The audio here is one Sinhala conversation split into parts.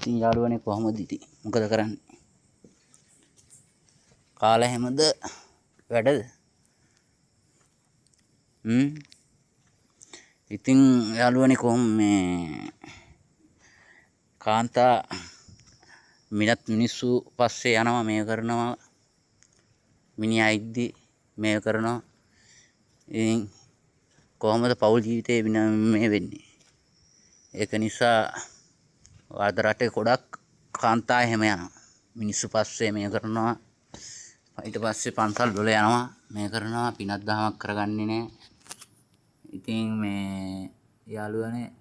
ඉතින් යාළුවනේ කොහොමද ඉතින් මොකද කරන්නේ? කාලේ හැමද වැඩද? ඉතින් යාළුවනේ කොහොම මේ කාන්තා මිනිස්සු පස්සේ යනවා මේ කරනවා මිනිහා ඉද්දි මේ කරනවා. ඉතින් කොහොමද පෞල් ජීවිතේ මේ වෙන්නේ? ඒක නිසා අද රටේ ගොඩක් කාන්තා එහෙම යනවා. මිනිස්සු පස්සේ මේ කරනවා. ඊට පස්සේ පන්සල් වල යනවා මේ කරනවා පිනක් දහමක් කරගන්නේ නැහැ. ඉතින් මේ යාළුවනේ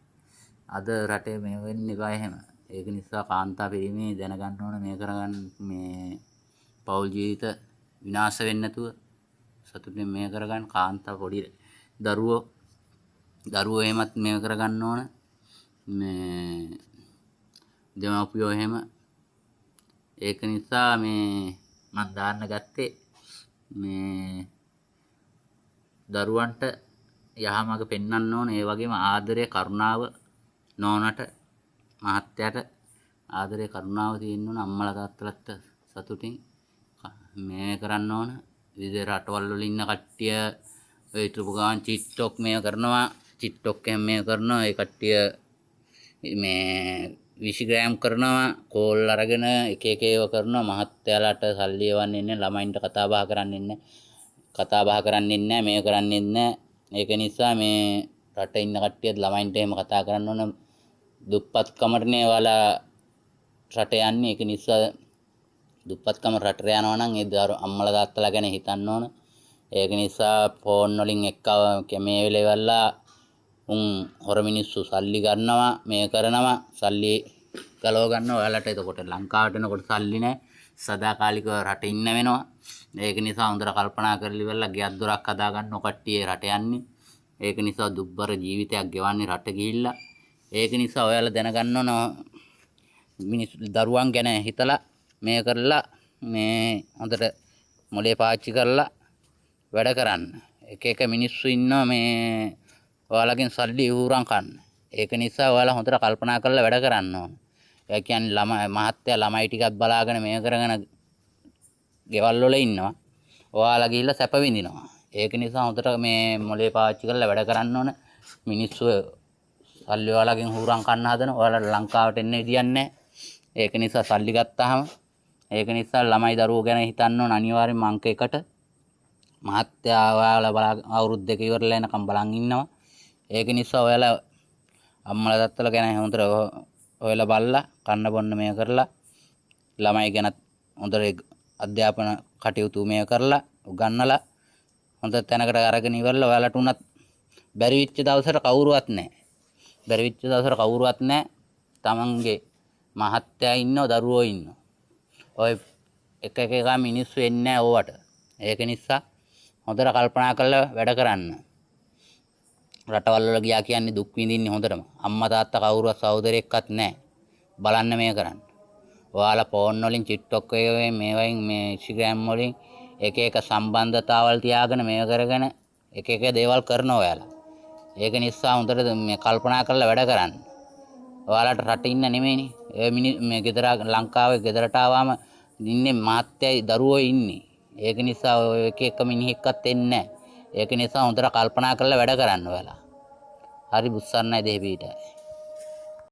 අද රටේ මේ වෙන්නේ බෑ එහෙම. ඒක නිසා කාන්තා පිරිමි දැනගන්න ඕන මේ කරගන්න මේ පෞල් ජීවිත විනාශ වෙන්නේ නැතුව සතුටින් මේ කරගන්න කාන්තා පොඩි දරුවෝ එහෙමත් මේ කරගන්න ඕන. මේ දෙමාපියෝ එහෙම ඒක නිසා මේ මම දාන්න ගත්තේ මේ දරුවන්ට යහමඟ පෙන්වන්න ඕන. ඒ වගේම ආදරය කරුණාව නෝනට මහත්තයාට ආදරය කරුණාව තියෙන්න ඕන. අම්මලා තාත්තලාට සතුටින් මේ කරන්න ඕන. විවිධ රටවල් වල ඉන්න කට්ටිය ඔය හිටපු ගාන TikTok මේ කරනවා. TikTok එකෙන් මේ කරනවා. ඒ කට්ටිය මේ විසිග්‍රෑම් කරනවා. කෝල් අරගෙන එක එක ඒවා කරනවා. මහත්තයාලට සල්ලි එවන්නේ නැහැ. ළමයින්ට කතා බහ කරන්නේ නැහැ. මේ කරන්නේ නැහැ. ඒක නිසා මේ රටේ ඉන්න කට්ටියත් ළමයින්ට එහෙම කතා කරන්න ඕන. දුප්පත්කමටනේ ඔයාලා රට යන්නේ. ඒක නිසා දුප්පත්කම රටට යනවා නම් ඒ අම්මලා තාත්තලා ගැන හිතන්න ඕන. ඒක නිසා ෆෝන් වලින් මේ වෙලෙවල්ලා හොර මිනිස්සු සල්ලි ගන්නවා මේ කරනවා සල්ලි ගලව ගන්නවා. ඔයාලට එතකොට ලංකාවට එනකොට සල්ලි නැහැ. සදාකාලිකව රට ඉන්න වෙනවා. ඒක නිසා හොඳට කල්පනා කරලා ඉවරලා ගෙයක් දොරක් හදා ගන්න කට්ටිය රට යන්නේ. ඒක නිසා දුබ්බර ජීවිතයක් ගෙවන්නේ රට ගිහිල්ලා. ඒක නිසා ඔයාලා දැනගන්න ඕන දරුවන් ගැන හිතලා මේ කරලා මේ හොඳට මොලේ පාවිච්චි කරලා වැඩ කරන්න. එක මිනිස්සු ඉන්නවා මේ ඔයාලගෙන් සල්ලි උහුරන් කන්න. ඒක නිසා ඔයාලා හොඳට කල්පනා කරලා වැඩ කරන්න ඕන. ඒ කියන්නේ මහත්තයා ළමයි ටිකක් බලාගෙන මේ කරගෙන ගෙවල් වල ඉන්නවා. ඔයාලා ගිහිල්ලා සැප විඳිනවා. ඒක නිසා හොඳට මේ මොලේ පාවිච්චි කරලා වැඩ කරන්න ඕන. මිනිස්සු සල්ලි ඔයාලගෙන් උහුරන් කන්න හදන. ඔයාලා ලංකාවට එන්න විදියක් නැහැ. ඒක නිසා සල්ලි ගත්තාම ඒක නිසා ළමයි දරුවෝ ගැන හිතන්න ඕන අනිවාර්යෙන්ම අංක 1ට. මහත්තයා ඔයාලා අවුරුදු 2 ඉවරලා එනකම් බලන් ඉන්නවා. ඒක නිසා ඔයාලා අම්මලා තාත්තලා ගැන හොඳට ඔයාලා බලලා කන්න බොන්න මේ කරලා ළමයි ගැන හොඳට අධ්‍යාපන කටයුතු මේ කරලා උගන්නලා හොඳ තැනකට අරගෙන ඉවරලා ඔයාලට උනත් බැරි වෙච්ච දවසට කවුරුවත් නැහැ. තමන්ගේ මහත්තයා ඉන්නව දරුවෝ ඉන්නවා. ඔය එක මිනිස්සු එන්නේ නැහැ ඕවට. ඒක නිසා හොඳට කල්පනා කරලා වැඩ කරන්න. රටවල් වල ගියා කියන්නේ දුක් විඳින්නේ හොඳටම. අම්මා තාත්තා කවුරුවත් සහෝදරයෙක්වත් නැහැ. බලන්න මේ කරන්න. ඔයාලා ෆෝන් වලින් TikTok එකේ මේවයින් මේ Instagram වලින් එක සම්බන්ධතාවල් තියාගෙන මේ කරගෙන එක දේවල් කරනවා ඔයාලා. ඒක නිසා හොඳට මේ කල්පනා කරලා වැඩ කරන්න. ඔයාලට රට ඉන්න නෙමෙයිනේ. මේ ගෙදර ලංකාවේ ගෙදරට ආවම ඉන්නේ මහත්තයයි දරුවෝ ඉන්නේ. ඒක නිසා ඔය එක මිනිහෙක්වත් එන්නේ නැහැ. ඒක නිසා හොඳට කල්පනා කරලා වැඩ කරන්න ඔයාලා. හරි බුස්සන්නයි දෙහිපීටයි.